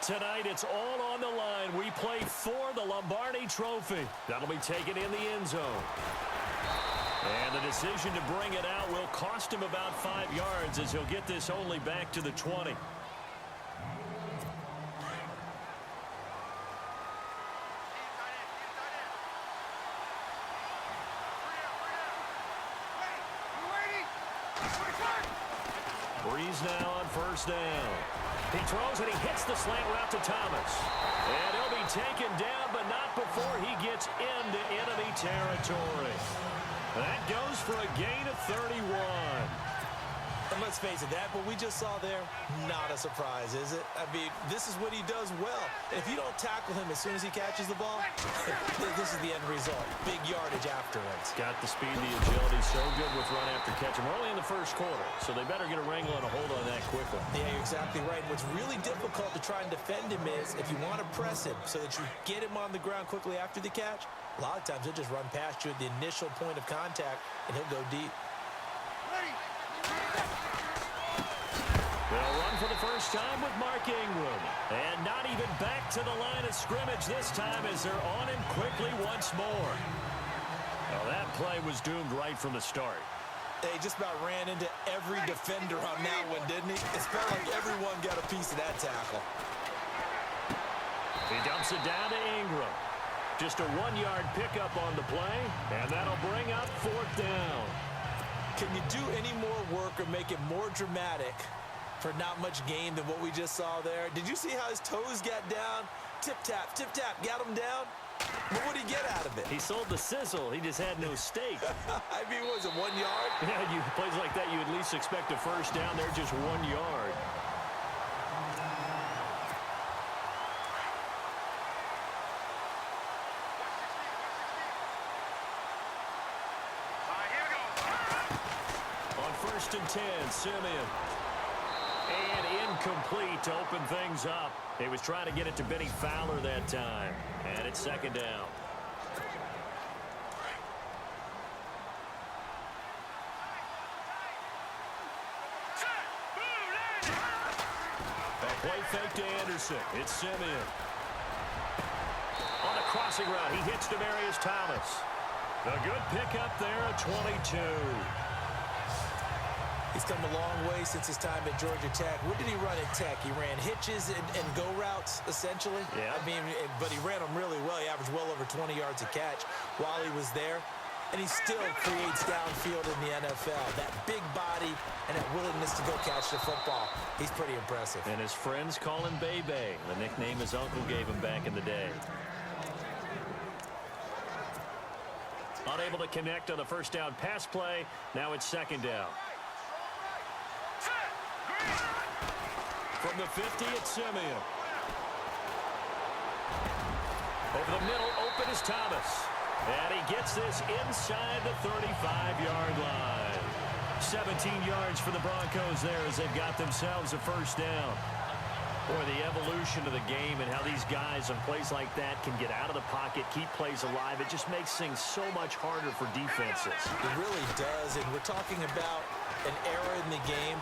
Tonight, it's all on the line. We play for the Lombardi Trophy. That'll be taken in the end zone. And the decision to bring it out will cost him about 5 yards as he'll get this only back to the 20. Breeze now on first down. He throws and he hits the slant route to Thomas. And he'll be taken down, but not before he gets into enemy territory. That goes for a gain of 31. And let's face it, that what we just saw there, not a surprise, is it? I mean, this is what he does well. If you don't tackle him as soon as he catches the ball, this is the end result. Big yardage afterwards. Got the speed, the agility, so good with run after catch. And we're only in the first quarter, so they better get a wrangle and a hold on that quickly. Yeah, you're exactly right. What's really difficult to try and defend him is if you want to press him so that you get him on the ground quickly after the catch, a lot of times he'll just run past you at the initial point of contact, and he'll go deep. They'll run for the first time with Mark Ingram. And not even back to the line of scrimmage this time as they're on him quickly once more. Well, that play was doomed right from the start. They just about ran into every defender on that one, didn't he? It felt like everyone got a piece of that tackle. He dumps it down to Ingram. Just a 1-yard pickup on the play, and that'll bring up fourth down. Can you do any more work or make it more dramatic for not much gain than what we just saw there? Did you see how his toes got down? Tip-tap, got him down. But what did he get out of it? He sold the sizzle. He just had no steak. I mean, was it 1 yard? Yeah, plays like that, you at least expect a first down. They're just 1 yard. First and 10, Simeon. And incomplete to open things up. He was trying to get it to Benny Fowler that time. And it's second down. A play fake to Anderson. It's Simeon. On a crossing route, he hits Demaryius Thomas. A good pickup there at 22. He's come a long way since his time at Georgia Tech. What did he run at Tech? He ran hitches and go routes, essentially. Yeah. I mean, but he ran them really well. He averaged well over 20 yards a catch while he was there. And he still creates downfield in the NFL. That big body and that willingness to go catch the football. He's pretty impressive. And his friends call him Bebe, the nickname his uncle gave him back in the day. Unable to connect on the first down pass play. Now it's second down. From the 50, it's Simeon. Over the middle, open is Thomas. And he gets this inside the 35-yard line. 17 yards for the Broncos there as they've got themselves a first down. Boy, the evolution of the game and how these guys on plays like that can get out of the pocket, keep plays alive, it just makes things so much harder for defenses. It really does, and we're talking about an era in the game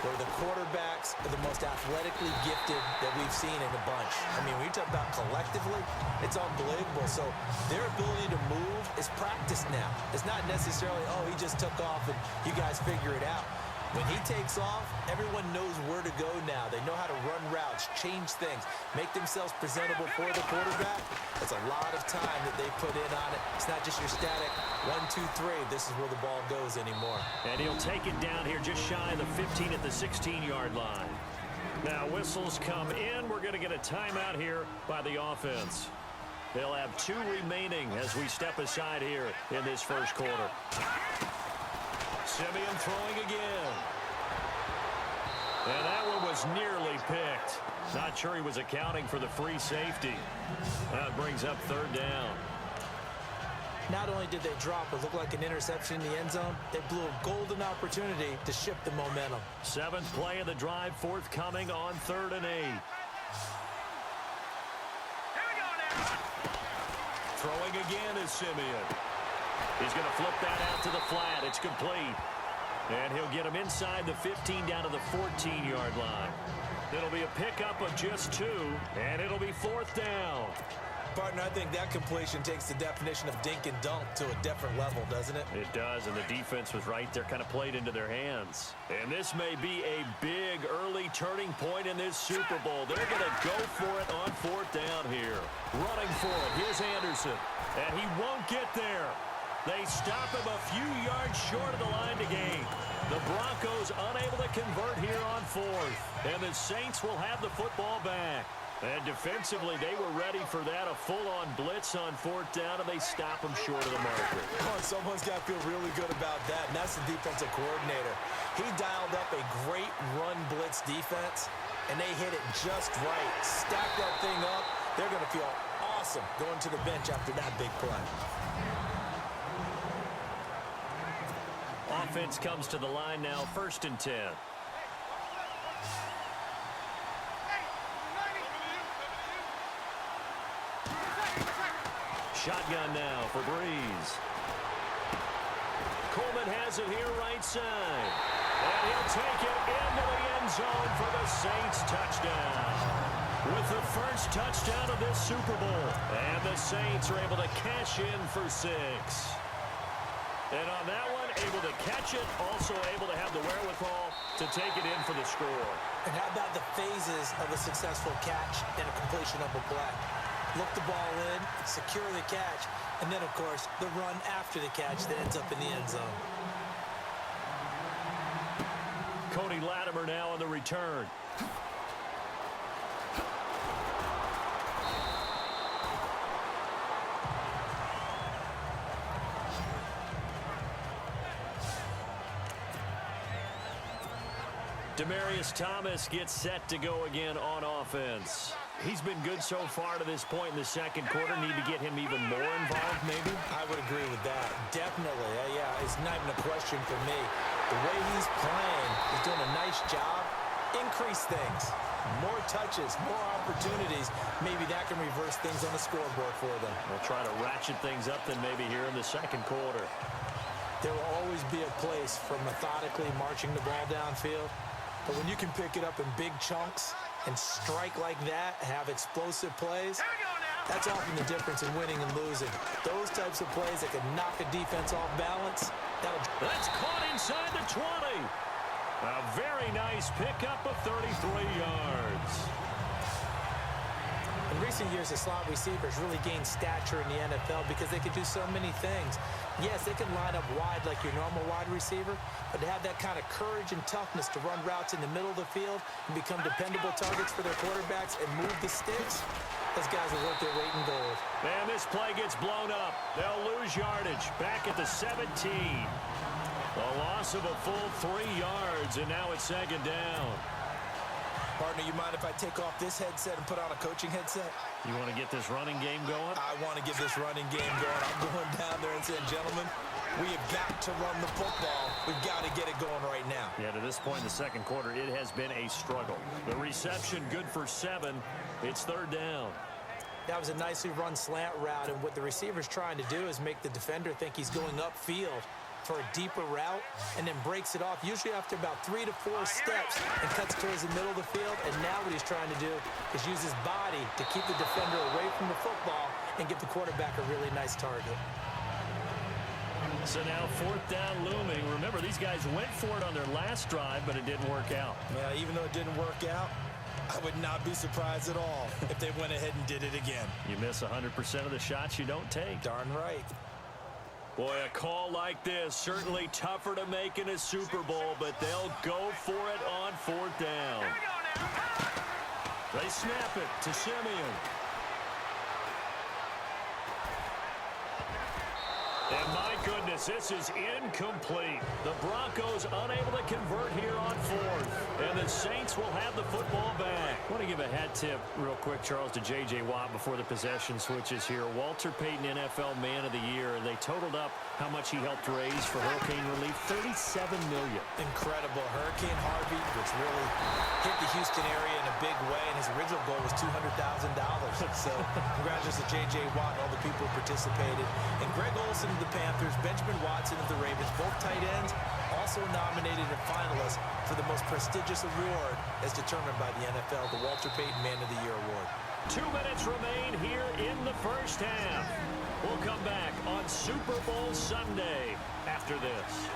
where the quarterbacks are the most athletically gifted that we've seen in a bunch. I mean, when you talk about collectively, it's unbelievable. So their ability to move is practiced now. It's not necessarily, oh, he just took off and you guys figure it out. When he takes off, everyone knows where to go now. They know how to run routes, change things, make themselves presentable for the quarterback. It's a lot of time that they put in on it. It's not just your static 1, 2, 3. This is where the ball goes anymore. And he'll take it down here just shy of the 15 at the 16-yard line. Now whistles come in. We're going to get a timeout here by the offense. They'll have 2 remaining as we step aside here in this first quarter. Simeon throwing again. And that one was nearly picked. Not sure he was accounting for the free safety. That brings up third down. Not only did they drop what looked like an interception in the end zone, they blew a golden opportunity to shift the momentum. 7th play of the drive forthcoming on 3rd and 8. Throwing again is Simeon. He's going to flip that out to the flat. It's complete. And he'll get him inside the 15 down to the 14-yard line. It'll be a pickup of just 2, and it'll be 4th down. Partner, I think that completion takes the definition of dink and dunk to a different level, doesn't it? It does, and the defense was right there, kind of played into their hands. And this may be a big early turning point in this Super Bowl. They're going to go for it on 4th down here. Running for it, here's Anderson, and he won't get there. They stop him a few yards short of the line to gain. The Broncos unable to convert here on 4th, and the Saints will have the football back. And defensively, they were ready for that, a full-on blitz on 4th down, and they stop them short of the marker. Oh, someone's got to feel really good about that, and that's the defensive coordinator. He dialed up a great run blitz defense, and they hit it just right. Stack that thing up. They're going to feel awesome going to the bench after that big play. Offense comes to the line now, 1st and 10. Shotgun now for Breeze. Coleman has it here right side. And he'll take it into the end zone for the Saints touchdown. With the first touchdown of this Super Bowl. And the Saints are able to cash in for 6. And on that one, able to catch it, also able to have the wherewithal to take it in for the score. And how about the phases of a successful catch and a completion of a play? Look the ball in, secure the catch, and then, of course, the run after the catch that ends up in the end zone. Cody Latimer now on the return. Demaryius Thomas gets set to go again on offense. He's been good so far to this point in the second quarter. Need to get him even more involved, maybe? I would agree with that. Definitely. Yeah, it's not even a question for me. The way he's playing, he's doing a nice job. Increase things. More touches, more opportunities. Maybe that can reverse things on the scoreboard for them. We'll try to ratchet things up then maybe here in the second quarter. There will always be a place for methodically marching the ball downfield. But when you can pick it up in big chunks and strike like that, have explosive plays, that's often the difference in winning and losing. Those types of plays that can knock a defense off balance, that's caught inside the 20. A very nice pickup of 33 yards. In recent years, the slot receivers really gained stature in the NFL because they could do so many things. Yes, they can line up wide like your normal wide receiver, but to have that kind of courage and toughness to run routes in the middle of the field and become dependable targets for their quarterbacks and move the sticks, those guys are worth their weight in gold. And this play gets blown up. They'll lose yardage back at the 17. A loss of a full 3 yards, and now it's 2nd down. Partner, you mind if I take off this headset and put on a coaching headset? You want to get this running game going? I want to get this running game going. I'm going down there and saying, gentlemen, we have got to run the football. We've got to get it going right now. Yeah, to this point in the second quarter, it has been a struggle. The reception good for 7. It's 3rd down. That was a nicely run slant route, and what the receiver's trying to do is make the defender think he's going upfield for a deeper route, and then breaks it off, usually after about 3 to 4 steps, and cuts towards the middle of the field. And now what he's trying to do is use his body to keep the defender away from the football and give the quarterback a really nice target. So now 4th down looming. Remember, these guys went for it on their last drive, but it didn't work out. Yeah, even though it didn't work out, I would not be surprised at all if they went ahead and did it again. You miss 100% of the shots you don't take. Darn right. Boy, a call like this, certainly tougher to make in a Super Bowl, but they'll go for it on 4th down. They snap it to Simeon. And my goodness, this is incomplete. The Broncos unable to convert here on 4th. And the Saints will have the football back. I want to give a hat tip real quick, Charles, to J.J. Watt before the possession switches here. Walter Payton, NFL Man of the Year. They totaled up how much he helped raise for hurricane relief, $37 million. Incredible. Hurricane Harvey, which really hit the Houston area in a big way, and his original goal was $200,000. So congratulations to J.J. Watt and all the people who participated. And Greg Olsen of the Panthers, Benjamin Watson of the Ravens, both tight ends, also nominated and finalist for the most prestigious award as determined by the NFL, the Walter Payton Man of the Year Award. 2 minutes remain here in the first half. We'll come back on Super Bowl Sunday after this.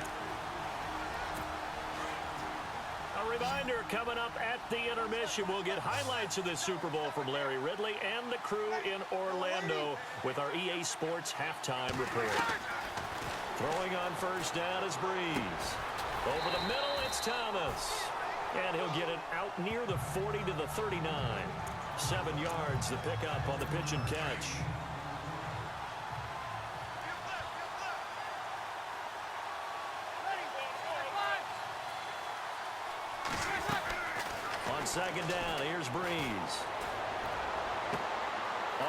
A reminder, coming up at the intermission, we'll get highlights of this Super Bowl from Larry Ridley and the crew in Orlando with our EA Sports halftime report. Throwing on first down is Breeze. Over the middle, it's Thomas. And he'll get it out near the 40 to the 39. 7 yards the pickup on the pitch and catch. On second down, here's Breeze.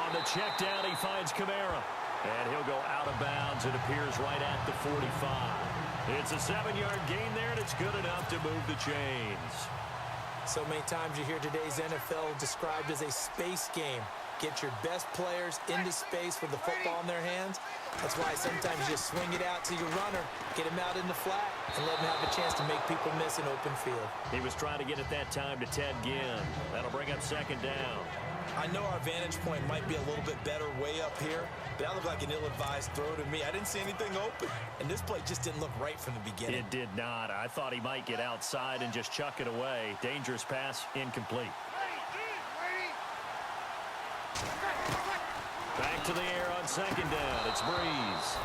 On the check down, he finds Kamara. And he'll go out of bounds. It appears right at the 45. It's a 7-yard gain there, and it's good enough to move the chains. So many times you hear today's NFL described as a space game. Get your best players into space with the football in their hands. That's why sometimes you just swing it out to your runner, get him out in the flat, and let him have a chance to make people miss an open field. He was trying to get it that time to Ted Ginn. That'll bring up second down. I know our vantage point might be a little bit better way up here, but that looked like an ill-advised throw to me. I didn't see anything open, and this play just didn't look right from the beginning. It did not. I thought he might get outside and just chuck it away. Dangerous pass, incomplete. Back to the air on second down. It's Breeze,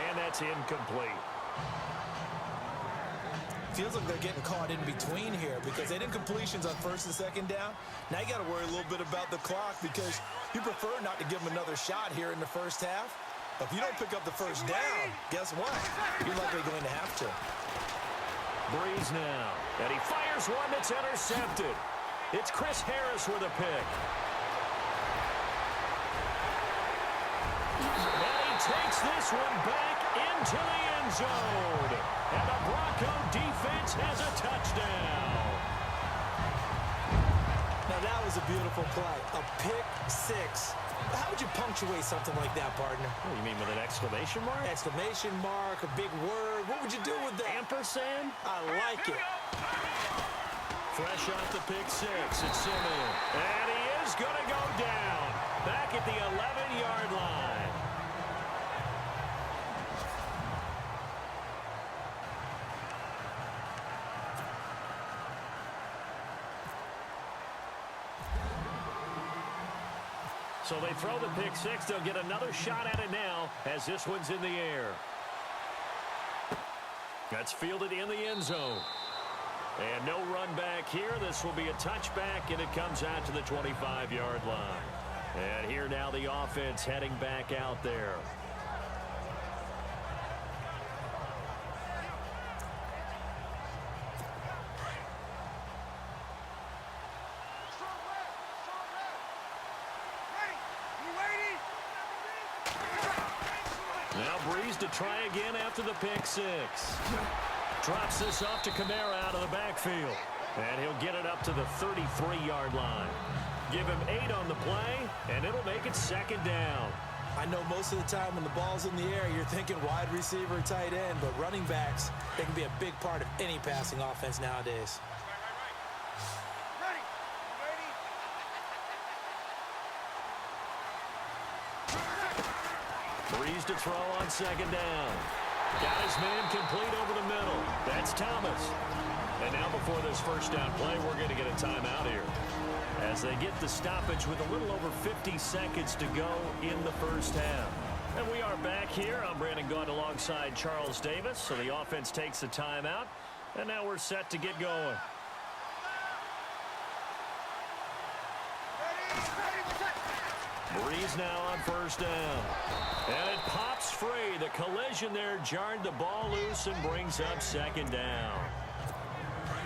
and that's incomplete. Feels like they're getting caught in between here because they did completions on first and second down. Now you got to worry a little bit about the clock because you prefer not to give them another shot here in the first half. But if you don't pick up the first down, guess what? You're likely going to have to. Breeze now, and he fires one that's intercepted. It's Chris Harris with a pick. And he takes this one back into the end zone. And the Bronco defense has a touchdown. Now that was a beautiful play. A pick six. How would you punctuate something like that, partner? What do you mean, with an exclamation mark? Exclamation mark, a big word. What would you do with that? Ampersand? I like it. Fresh off the pick six, it's Simeon. And he is going to go down. Back at the 11-yard line. So they throw the pick six. They'll get another shot at it now as this one's in the air. That's fielded in the end zone. And no run back here. This will be a touchback, and it comes out to the 25-yard line. And here now the offense heading back out there. Now Breeze to try again after the pick six. Drops this off to Kamara out of the backfield. And he'll get it up to the 33-yard line. Give him 8 on the play, and it'll make it second down. I know most of the time when the ball's in the air, you're thinking wide receiver, tight end, but running backs, they can be a big part of any passing offense nowadays. Breeze to throw on second down. Got his man complete over the middle. That's Thomas. And now before this first down play, we're going to get a timeout here. As they get the stoppage with a little over 50 seconds to go in the first half. And we are back here. I'm Brandon Gaudin alongside Charles Davis. So the offense takes the timeout. And now we're set to get going. Breeze now on first down. And it pops free. The collision there jarred the ball loose and brings up second down.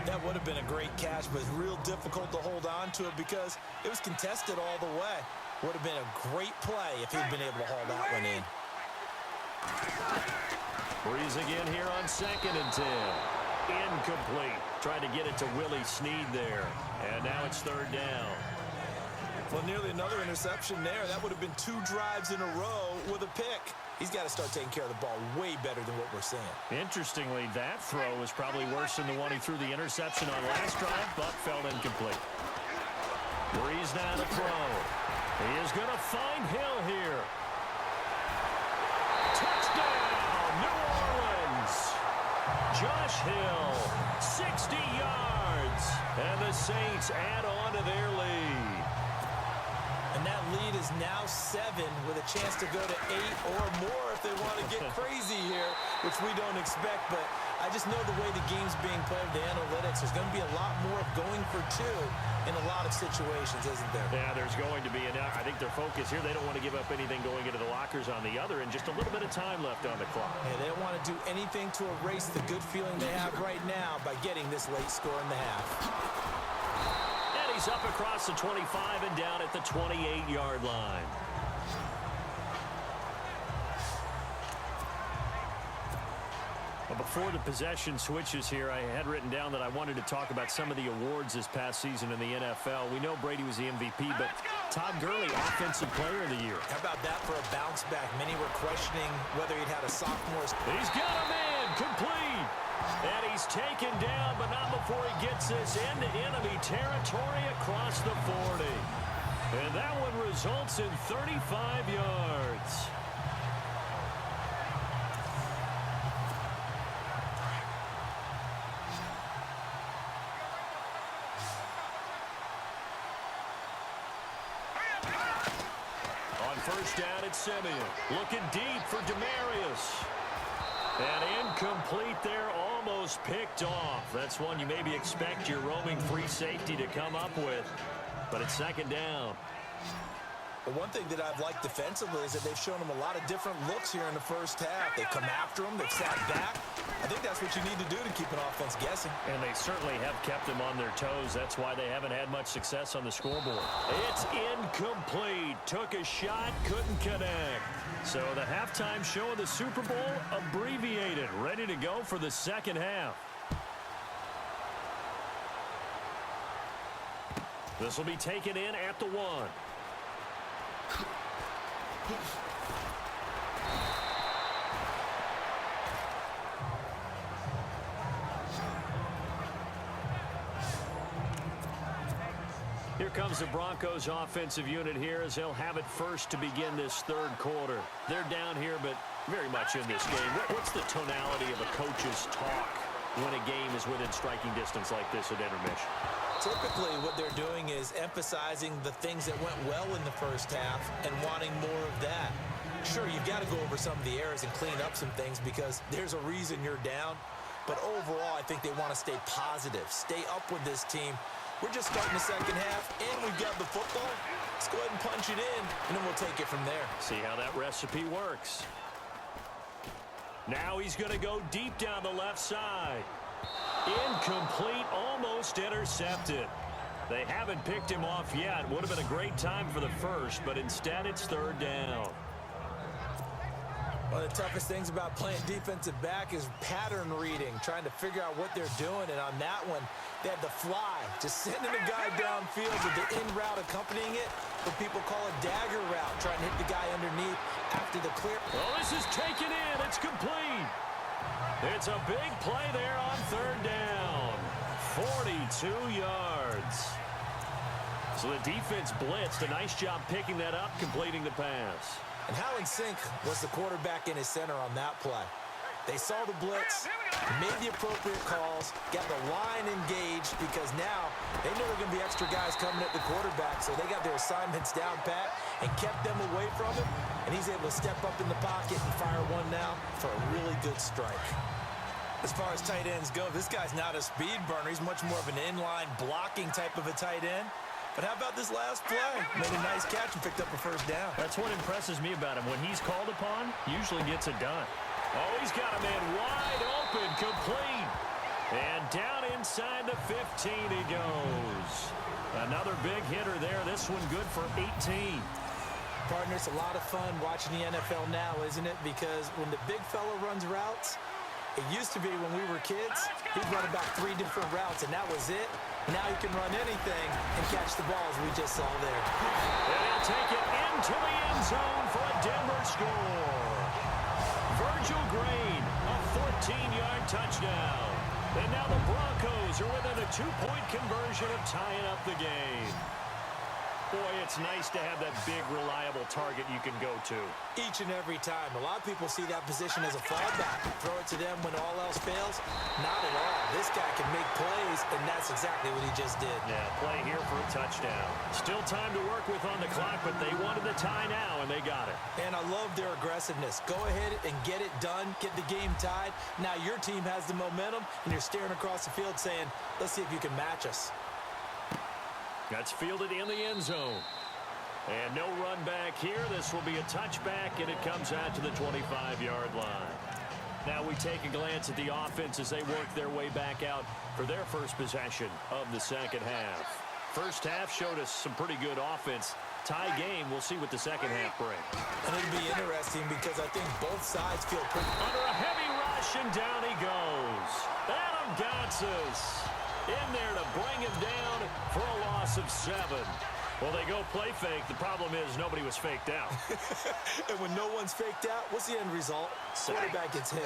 That would have been a great catch, but it's real difficult to hold on to it because it was contested all the way. Would have been a great play if he'd been able to haul that one in. Breeze again here on second and 10. Incomplete. Tried to get it to Willie Snead there. And now it's third down. Well, nearly another interception there. That would have been 2 drives in a row with a pick. He's got to start taking care of the ball way better than what we're seeing. Interestingly, that throw was probably worse than the one he threw the interception on last drive, but fell incomplete. Breeze now to throw. He is going to find Hill here. Touchdown, New Orleans. Josh Hill, 60 yards. And the Saints add on to their lead. And that lead is now 7 with a chance to go to 8 or more if they want to get crazy here, which we don't expect. But I just know the way the game's being played with the analytics, there's going to be a lot more of going for 2 in a lot of situations, isn't there? Yeah, there's going to be enough. I think their focus here, they don't want to give up anything going into the lockers on the other, and just a little bit of time left on the clock. Yeah, they don't want to do anything to erase the good feeling they have right now by getting this late score in the half. He's up across the 25 and down at the 28-yard line. Well, before the possession switches here, I had written down that I wanted to talk about some of the awards this past season in the NFL. We know Brady was the MVP, but Todd Gurley, Offensive Player of the Year. How about that for a bounce back? Many were questioning whether he'd had a sophomore. He's got a man, complete. And he's taken down, but not before he gets this into enemy territory across the 40. And that one results in 35 yards. On first down, it's Simeon. Looking deep for Demaryius. And incomplete there, almost picked off. That's one you maybe expect your roaming free safety to come up with. But it's second down. Well, one thing that I've liked defensively is that they've shown him a lot of different looks here in the first half. They come after him. They've sat back. I think that's what you need to do to keep an offense guessing. And they certainly have kept them on their toes. That's why they haven't had much success on the scoreboard. It's incomplete. Took a shot, couldn't connect. So the halftime show of the Super Bowl abbreviated, ready to go for the second half. This will be taken in at the 1. Here comes the Broncos offensive unit here as they'll have it first to begin this third quarter. They're down here, but very much in this game. What's the tonality of a coach's talk when a game is within striking distance like this at intermission? Typically, what they're doing is emphasizing the things that went well in the first half and wanting more of that. Sure, you've got to go over some of the errors and clean up some things because there's a reason you're down. But overall, I think they want to stay positive, stay up with this team. We're just starting the second half, and we've got the football. Let's go ahead and punch it in, and then we'll take it from there. See how that recipe works. Now he's going to go deep down the left side. Incomplete, almost intercepted. They haven't picked him off yet. Would have been a great time for the first, but instead it's third down. One of the toughest things about playing defensive back is pattern reading, trying to figure out what they're doing. And on that one, they had the fly, just sending a guy downfield with the in route accompanying it, what people call a dagger route, trying to hit the guy underneath after the clear. Well, this is taken in. It's complete. It's a big play there on third down. 42 yards. So the defense blitzed. A nice job picking that up, completing the pass. And Howland Sink was the quarterback in his center on that play. They saw the blitz, made the appropriate calls, got the line engaged because now they know there are going to be extra guys coming at the quarterback, so they got their assignments down pat and kept them away from him, and he's able to step up in the pocket and fire one now for a really good strike. As far as tight ends go, this guy's not a speed burner. He's much more of an inline blocking type of a tight end. But how about this last play? Made a nice catch and picked up a first down. That's what impresses me about him. When he's called upon, usually gets it done. Oh, he's got a man wide open, complete. And down inside the 15 he goes. Another big hitter there. This one good for 18. Partner, it's a lot of fun watching the NFL now, isn't it? Because when the big fella runs routes, it used to be when we were kids, he'd run about 3 different routes, and that was it. Now he can run anything and catch the ball, as we just saw there. And he'll take it into the end zone for a Denver score. Virgil Green, a 14-yard touchdown. And now the Broncos are within a 2-point conversion of tying up the game. Boy, it's nice to have that big, reliable target you can go to. Each and every time. A lot of people see that position as a fallback. Throw it to them when all else fails. Not at all. This guy can make plays, and that's exactly what he just did. Yeah, play here for a touchdown. Still time to work with on the clock, but they wanted the tie now, and they got it. And I love their aggressiveness. Go ahead and get it done. Get the game tied. Now your team has the momentum, and you're staring across the field saying, let's see if you can match us. That's fielded in the end zone. And no run back here. This will be a touchback, and it comes out to the 25-yard line. Now we take a glance at the offense as they work their way back out for their first possession of the second half. First half showed us some pretty good offense. Tie game, we'll see what the second half brings. And it'll be interesting because I think both sides feel pretty... Under a heavy rush, and down he goes. Adam Gotsis in there to bring him down for a loss of 7. Well, they go play fake. The problem is nobody was faked out. And when no one's faked out, what's the end result? Quarterback gets hit.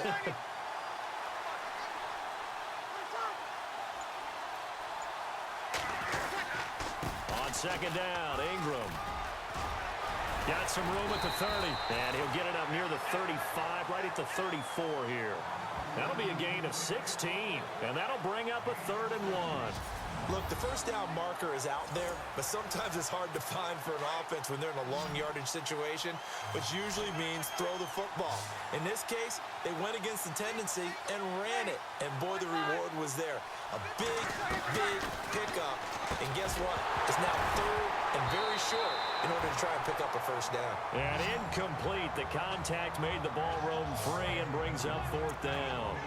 On second down, Ingram. Got some room at the 30. And he'll get it up near the 35, right at the 34 here. That'll be a gain of 16, and that'll bring up a 3rd and 1. Look, the first down marker is out there, but sometimes it's hard to find for an offense when they're in a long yardage situation, which usually means throw the football. In this case, they went against the tendency and ran it, and boy, the reward was there. A big, big pickup, and guess what? It's now 3rd and very short in order to try and pick up a first down. And incomplete. The contact made the ball roam free and brings up 4th down.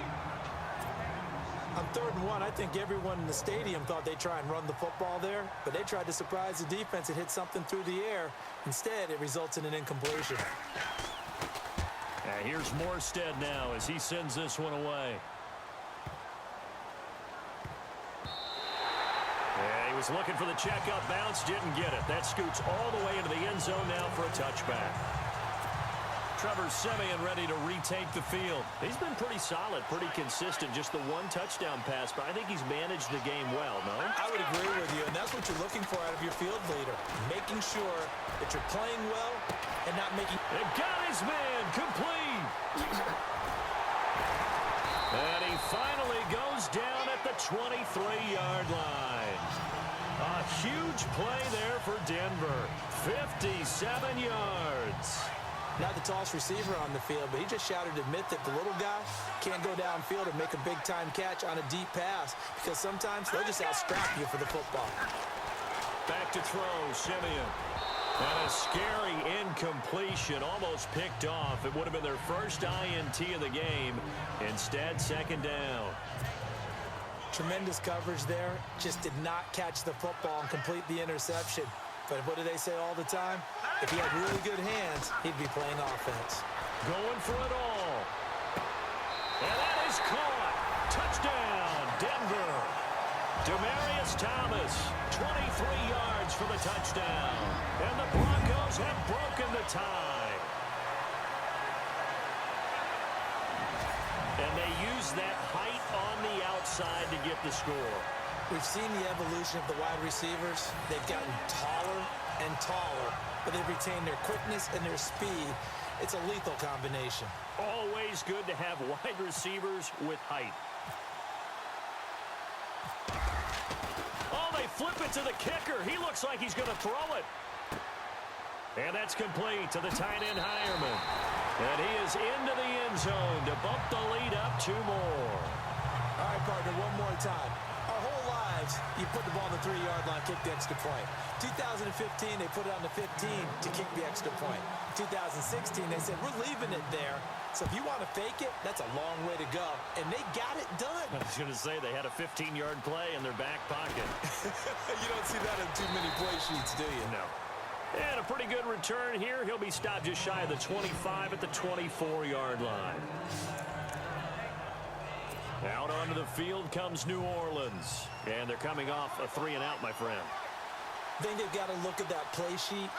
On 3rd and 1, I think everyone in the stadium thought they'd try and run the football there, but they tried to surprise the defense and hit something through the air. Instead, it results in an incompletion. Here's Morstead now as he sends this one away. Yeah, he was looking for the checkup bounce, didn't get it. That scoots all the way into the end zone now for a touchback. Trevor Siemian ready to retake the field. He's been pretty solid, pretty consistent. Just the one touchdown pass, but I think he's managed the game well, no? I would agree with you, and that's what you're looking for out of your field leader. Making sure that you're playing well and not making... They got his man complete. And he finally goes down at the 23-yard line. A huge play there for Denver. 57 yards. Not the tallest receiver on the field, but he just shouted to admit that the little guy can't go downfield and make a big-time catch on a deep pass because sometimes they'll just outstrap you for the football. Back to throw, Siemian. And a scary incompletion, almost picked off. It would have been their first INT of the game. Instead, 2nd down. Tremendous coverage there. Just did not catch the football and complete the interception. But what do they say all the time? If he had really good hands, he'd be playing offense. Going for it all. And that is caught. Touchdown, Denver. Demaryius Thomas, 23 yards for the touchdown. And the Broncos have broken the tie. And they use that height on the outside to get the score. We've seen the evolution of the wide receivers. They've gotten taller and taller, but they've retained their quickness and their speed. It's a lethal combination. Always good to have wide receivers with height. Oh, they flip it to the kicker. He looks like he's going to throw it. And that's complete to the tight end, Heuerman. And he is into the end zone to bump the lead up 2 more. All right, partner, one more time. Our whole lives, you put the ball on the 3-yard line, kick the extra point. 2015, they put it on the 15 to kick the extra point. 2016, they said, we're leaving it there. So if you want to fake it, that's a long way to go. And they got it done. I was going to say they had a 15-yard play in their back pocket. You don't see that in too many play sheets, do you? No. And a pretty good return here. He'll be stopped just shy of the 25 at the 24-yard line. Out onto the field comes New Orleans. And they're coming off a 3-and-out, my friend. I think they've got to look at that play sheet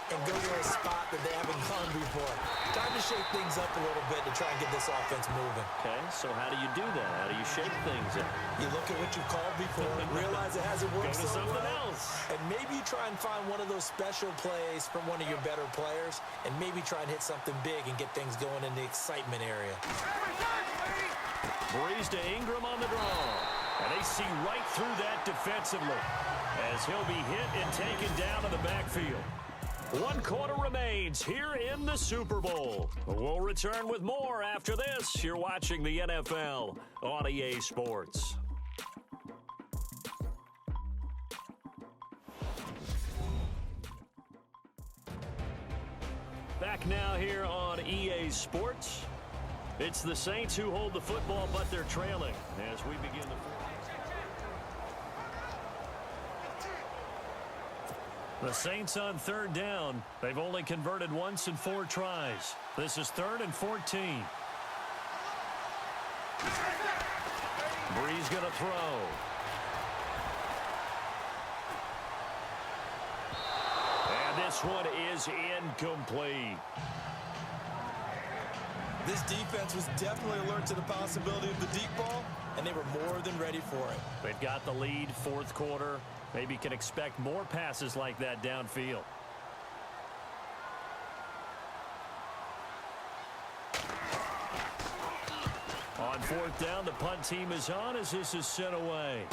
and go to a spot that they haven't gone before. Time to shake things up a little bit to try and get this offense moving. Okay, so how do you do that? How do you shake things up? You look at what you called before, realize it hasn't worked Go to so something well, else. and maybe you try and find one of those special plays from one of your better players, and maybe try and hit something big and get things going in the excitement area. Breeze to Ingram on the draw. And they see right through that defensively as he'll be hit and taken down in the backfield. 1 quarter remains here in the Super Bowl. We'll return with more after this. You're watching the NFL on EA Sports. Back now here on EA Sports. It's the Saints who hold the football, but they're trailing as we begin the fourth. The Saints on 3rd down. They've only converted once in 4 tries. This is 3rd and 14. Breeze going to throw. And this one is incomplete. This defense was definitely alert to the possibility of the deep ball, and they were more than ready for it. They've got the lead, 4th quarter. Maybe can expect more passes like that downfield. On 4th down, the punt team is on as this is sent away.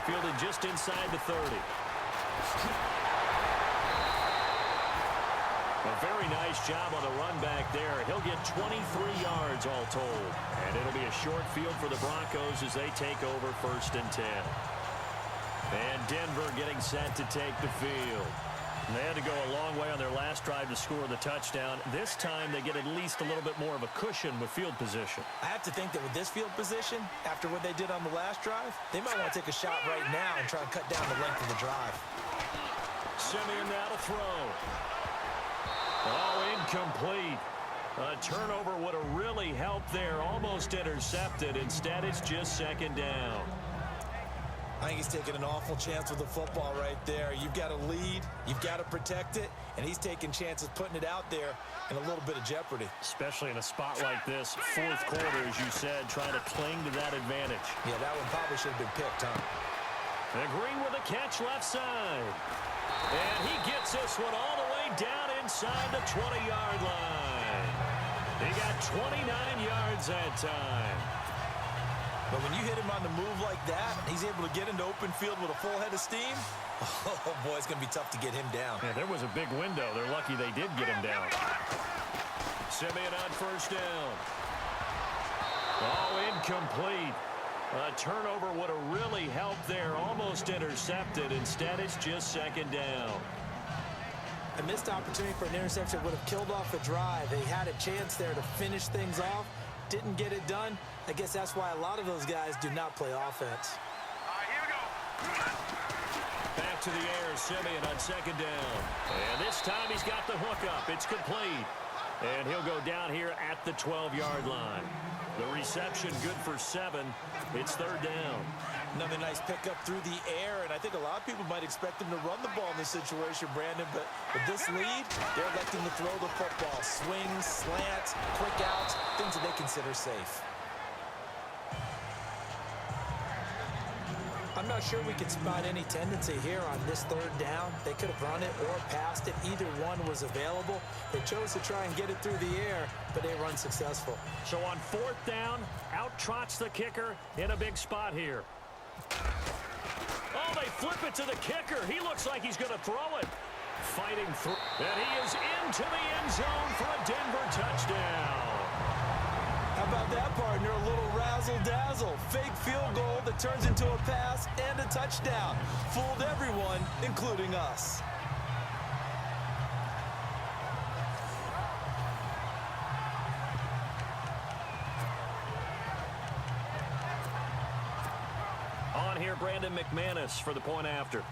Fielded just inside the 30. A very nice job on the run back there. He'll get 23 yards all told. And it'll be a short field for the Broncos as they take over 1st and 10. And Denver getting set to take the field. They had to go a long way on their last drive to score the touchdown. This time they get at least a little bit more of a cushion with field position. I have to think that with this field position, after what they did on the last drive, they might want to take a shot right now and try and cut down the length of the drive. Simeon now to throw. Oh, incomplete. A turnover would have really helped there. Almost intercepted. Instead, it's just 2nd down. I think he's taking an awful chance with the football right there. You've got to lead, you've got to protect it, and he's taking chances putting it out there in a little bit of jeopardy. Especially in a spot like this, 4th quarter, as you said, trying to cling to that advantage. Yeah, that one probably should have been picked, huh? And Green with a catch left side. And he gets this one all the way down inside the 20-yard line. He got 29 yards that time. But when you hit him on the move like that, he's able to get into open field with a full head of steam. Oh, boy, it's going to be tough to get him down. Yeah, there was a big window. They're lucky they did get him down. Simeon on 1st down. Oh, incomplete. A turnover would have really helped there. Almost intercepted. Instead, it's just 2nd down. A missed opportunity for an interception would have killed off a drive. They had a chance there to finish things off. Didn't get it done. I guess that's why a lot of those guys do not play offense. All right, here we go. Back to the air, Simeon on 2nd down. And this time he's got the hook up. It's complete. And he'll go down here at the 12-yard line. The reception good for 7. It's 3rd down. Another nice pickup through the air, and I think a lot of people might expect him to run the ball in this situation, Brandon, but with this lead, they're electing to throw the football. Swings, slants, quick outs, things that they consider safe. I'm not sure we could spot any tendency here on this 3rd down. They could have run it or passed it. Either one was available. They chose to try and get it through the air, but they were unsuccessful. So on 4th down, out trots the kicker in a big spot here. Oh, they flip it to the kicker. He looks like he's going to throw it. Fighting through. And he is into the end zone for a Denver touchdown. How about that, partner? A little razzle-dazzle. Fake field goal that turns into a pass and a touchdown. Fooled everyone, including us. On here, Brandon McManus for the point after.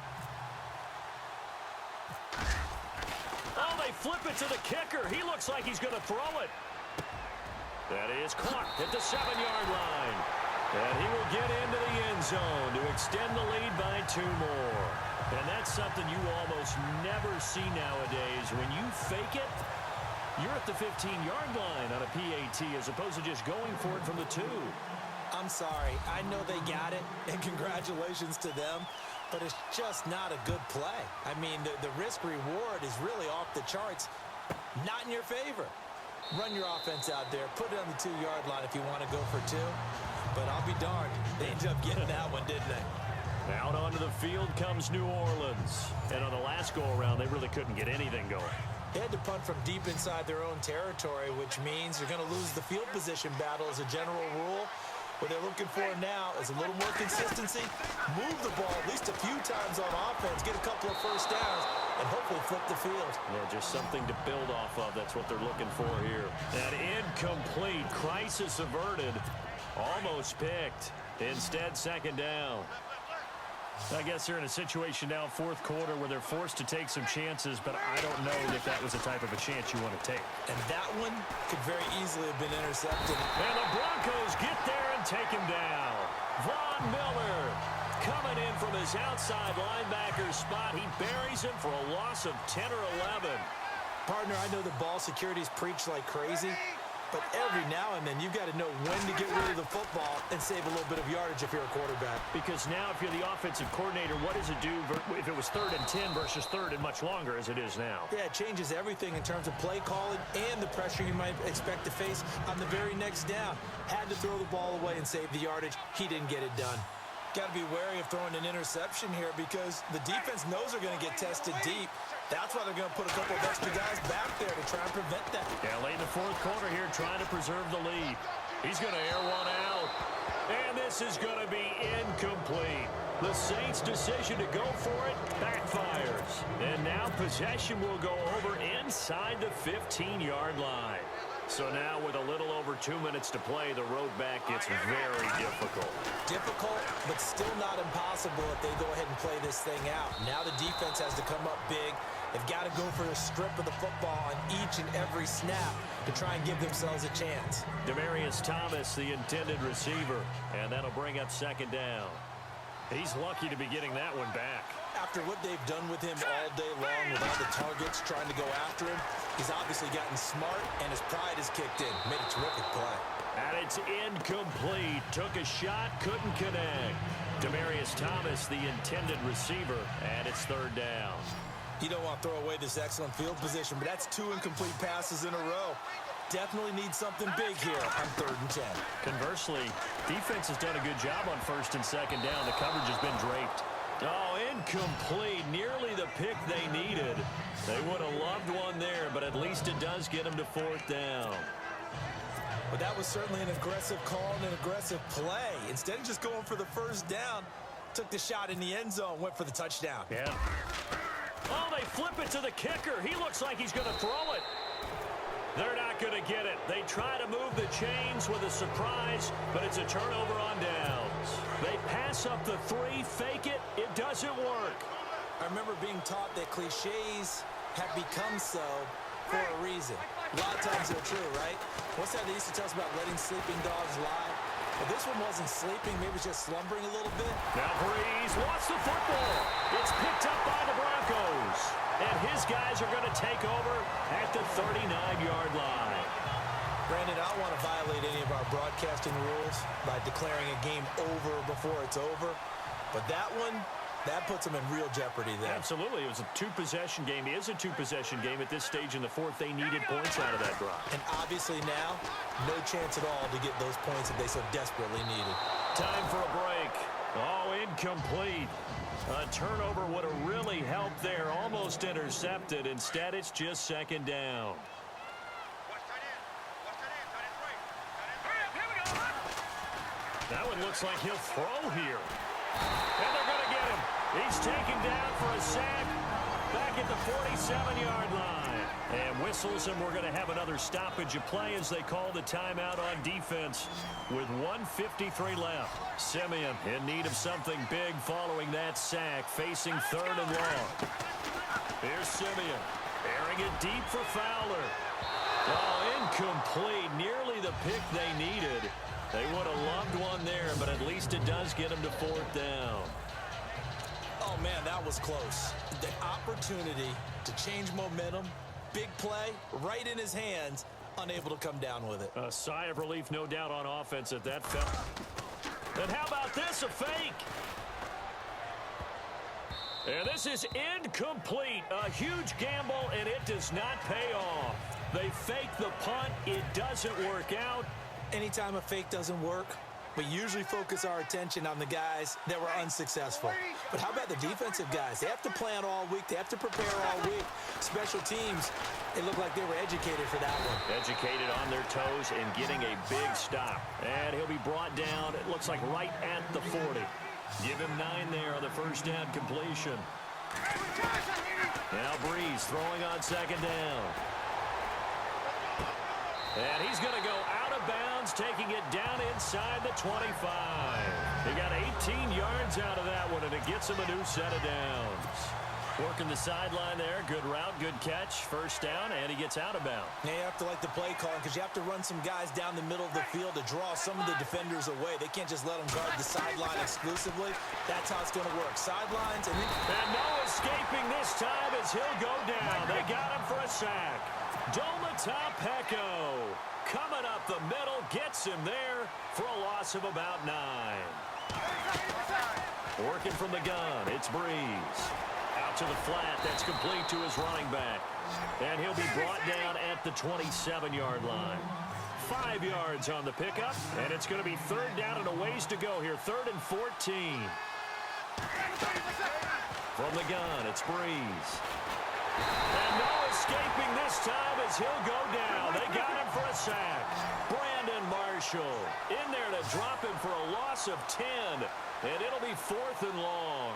Oh, they flip it to the kicker. He looks like he's going to throw it. That is caught at the 7-yard line. And he will get into the end zone to extend the lead by 2 more. And that's something you almost never see nowadays. When you fake it, you're at the 15-yard line on a PAT as opposed to just going for it from the 2. I'm sorry. I know they got it, and congratulations to them, but it's just not a good play. I mean, the risk-reward is really off the charts, not in your favor. Run your offense out there. Put it on the 2-yard line if you want to go for 2. But I'll be darned. They ended up getting that one, didn't they? Out onto the field comes New Orleans. And on the last go-around, they really couldn't get anything going. They had to punt from deep inside their own territory, which means you're going to lose the field position battle as a general rule. What they're looking for now is a little more consistency, move the ball at least a few times on offense, get a couple of first downs, and hopefully flip the field. Yeah, just something to build off of. That's what they're looking for here. An incomplete, crisis averted, almost picked. Instead, second down. I guess they're in a situation now, fourth quarter, where they're forced to take some chances, but I don't know if that was the type of a chance you want to take. And that one could very easily have been intercepted. And the Broncos get there and take him down. Von Miller coming in from his outside linebacker spot. He buries him for a loss of 10 or 11. Partner, I know the ball security's preached like crazy, but every now and then you've got to know when to get rid of the football and save a little bit of yardage if you're a quarterback. Because now if you're the offensive coordinator, what does it do if it was 3rd and 10 versus 3rd and much longer as it is now? Yeah, it changes everything in terms of play calling and the pressure you might expect to face on the very next down. Had to throw the ball away and save the yardage. He didn't get it done. Got to be wary of throwing an interception here because the defense knows they're going to get tested deep. That's why they're going to put a couple of extra guys back there to try and prevent that. Yeah, late in the fourth quarter here, trying to preserve the lead. He's going to air one out. And this is going to be incomplete. The Saints' decision to go for it backfires. And now possession will go over inside the 15-yard line. So now with a little over 2 minutes to play, the road back gets very difficult. Difficult, but still not impossible if they go ahead and play this thing out. Now the defense has to come up big. They've got to go for a strip of the football on each and every snap to try and give themselves a chance. Demaryius Thomas, the intended receiver, and that'll bring up second down. He's lucky to be getting that one back. After what they've done with him all day long with all the targets trying to go after him, he's obviously gotten smart, and his pride has kicked in. Made a terrific play. And it's incomplete. Took a shot, couldn't connect. Demaryius Thomas, the intended receiver, and it's third down. You don't want to throw away this excellent field position, but that's 2 incomplete passes in a row. Definitely need something big here on 3rd and 10. Conversely, defense has done a good job on 1st and 2nd down. The coverage has been draped. Oh, incomplete. Nearly the pick they needed. They would have loved one there, but at least it does get them to 4th down. But that was certainly an aggressive call and an aggressive play. Instead of just going for the first down, took the shot in the end zone, went for the touchdown. Yeah. Oh, they flip it to the kicker. He looks like he's going to throw it. They're not going to get it. They try to move the chains with a surprise, but it's a turnover on downs. They pass up the 3, fake it. It doesn't work. I remember being taught that cliches have become so for a reason. A lot of times they're true, right? What's that they used to tell us about letting sleeping dogs lie? But this one wasn't sleeping. Maybe it was just slumbering a little bit. Now Breeze wants the football. It's picked up by the Broncos. And his guys are going to take over at the 39-yard line. Brandon, I don't want to violate any of our broadcasting rules by declaring a game over before it's over. But that one, that puts them in real jeopardy there. Absolutely. It was a 2-possession game. It is a 2-possession game. At this stage in the 4th, they needed points out of that drive. And obviously now, no chance at all to get those points that they so desperately needed. Time for a break. Oh, incomplete. A turnover would have really helped there. Almost intercepted. Instead, it's just second down. That one looks like he'll throw here. And they're going to get him. He's taken down for a sack back at the 47-yard line. And whistles, and we're going to have another stoppage of play as they call the timeout on defense with 1:53 left. Simeon in need of something big following that sack, facing 3rd and long. Here's Simeon, airing it deep for Fowler. Oh, incomplete. Nearly the pick they needed. They would have loved one there, but at least it does get them to 4th down. Oh, man, that was close. The opportunity to change momentum, big play, right in his hands, unable to come down with it. A sigh of relief, no doubt, on offense at that fell. And how about this, a fake? And this is incomplete. A huge gamble, and it does not pay off. They fake the punt. It doesn't work out. Anytime a fake doesn't work, we usually focus our attention on the guys that were unsuccessful. But how about the defensive guys? They have to plan all week. They have to prepare all week. Special teams, they look like they were educated for that one. Educated on their toes and getting a big stop. And he'll be brought down, it looks like right at the 40. Give him 9 there on the first down completion. Now Breeze throwing on 2nd down. And he's going to go out of bounds, taking it down inside the 25. He got 18 yards out of that one, and it gets him a new set of downs. Working the sideline there. Good route, good catch. First down, and he gets out of bounds. Now you have to like the play calling because you have to run some guys down the middle of the field to draw some of the defenders away. They can't just let them guard the sideline exclusively. That's how it's going to work. Sidelines and no escaping this time as he'll go down. They got him for a sack. Domata Peko coming up the middle, gets him there for a loss of about 9. Working from the gun, it's Breeze. Out to the flat, that's complete to his running back. And he'll be brought down at the 27-yard line. 5 yards on the pickup, and it's going to be 3rd down and a ways to go here. 3rd and 14. From the gun, it's Breeze. And no escaping this time as he'll go down. They got him for a sack. Brandon Marshall in there to drop him for a loss of 10. And it'll be 4th and long.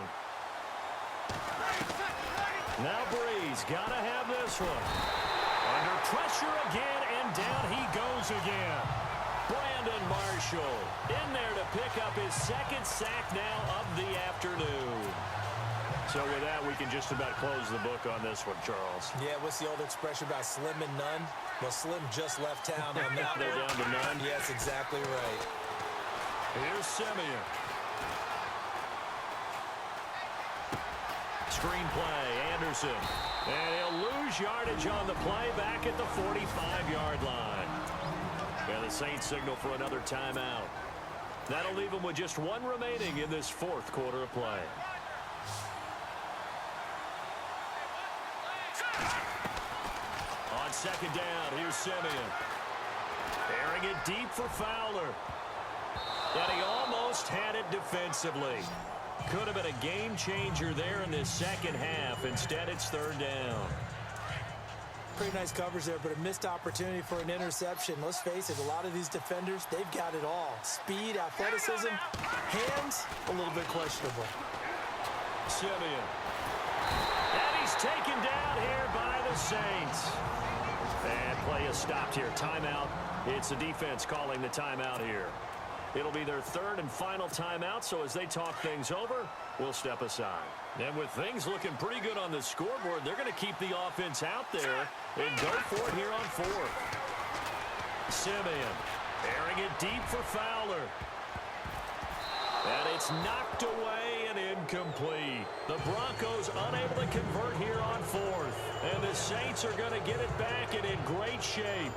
Now Breeze got to have this one. Under pressure again, and down he goes again. Brandon Marshall in there to pick up his 2nd sack now of the afternoon. So with that, we can just about close the book on this one, Charles. yeah, what's the old expression about Slim and none? Well, Slim just left town on that They're one. down to none. Yes, exactly right. Here's Simeon. Screen play, Anderson. And he'll lose yardage on the play back at the 45-yard line. And the Saints signal for another timeout. That'll leave them with just 1 remaining in this 4th quarter of play. On 2nd down, here's Simeon. Airing it deep for Fowler. And he almost had it defensively. Could have been a game changer there in this 2nd half. Instead, it's 3rd down. Pretty nice coverage there, but a missed opportunity for an interception. Let's face it, a lot of these defenders, they've got it all. Speed, athleticism, hands, a little bit questionable. Simeon. And he's taken down here by the Saints. And play is stopped here. Timeout. It's the defense calling the timeout here. It'll be their 3rd and final timeout, so as they talk things over, we'll step aside. And with things looking pretty good on the scoreboard, they're going to keep the offense out there and go for it here on 4th. Simeon airing it deep for Fowler. And it's knocked away and incomplete. The Broncos unable to convert here on 4th. And the Saints are going to get it back and in great shape.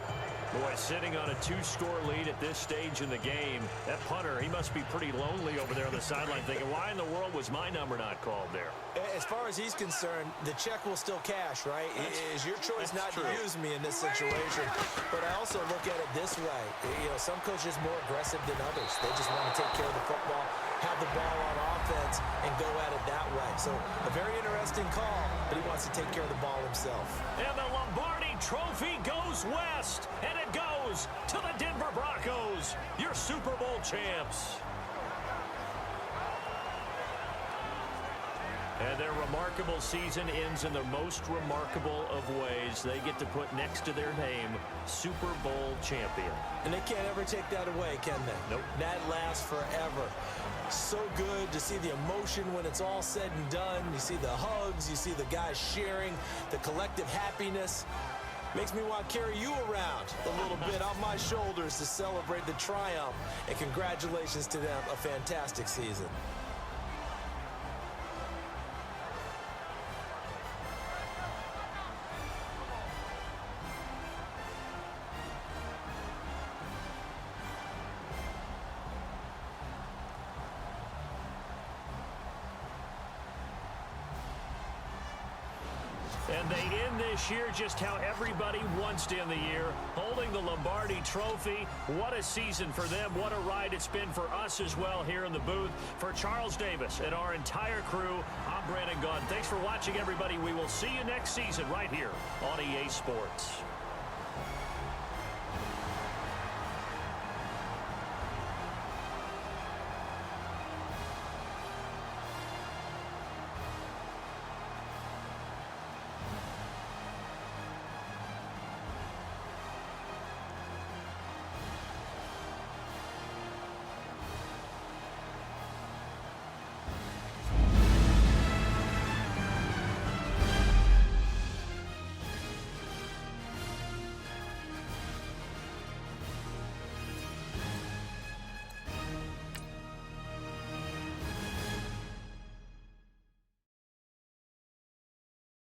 Boy, sitting on a 2-score lead at this stage in the game, that punter, he must be pretty lonely over there on the sideline thinking, why in the world was my number not called there? As far as he's concerned, the check will still cash, right? It is your choice not to use me in this situation. But I also look at it this way. You know, some coaches are more aggressive than others. They just want to take care of the football, have the ball on offense, and go at it that way. So a very interesting call, but he wants to take care of the ball himself. And the Lombardi Trophy goes west, and it goes to the Denver Broncos, your Super Bowl champs. And their remarkable season ends in the most remarkable of ways. They get to put next to their name, Super Bowl champion. And they can't ever take that away, can they? Nope. That lasts forever. So good to see the emotion when it's all said and done. You see the hugs, you see the guys sharing, the collective happiness. Makes me want to carry you around a little bit on my shoulders to celebrate the triumph. And congratulations to them, a fantastic season. And they end this year just how everybody wants to end the year, holding the Lombardi Trophy. What a season for them. What a ride it's been for us as well here in the booth. For Charles Davis and our entire crew, I'm Brandon Gaudin. Thanks for watching, everybody. We will see you next season right here on EA Sports.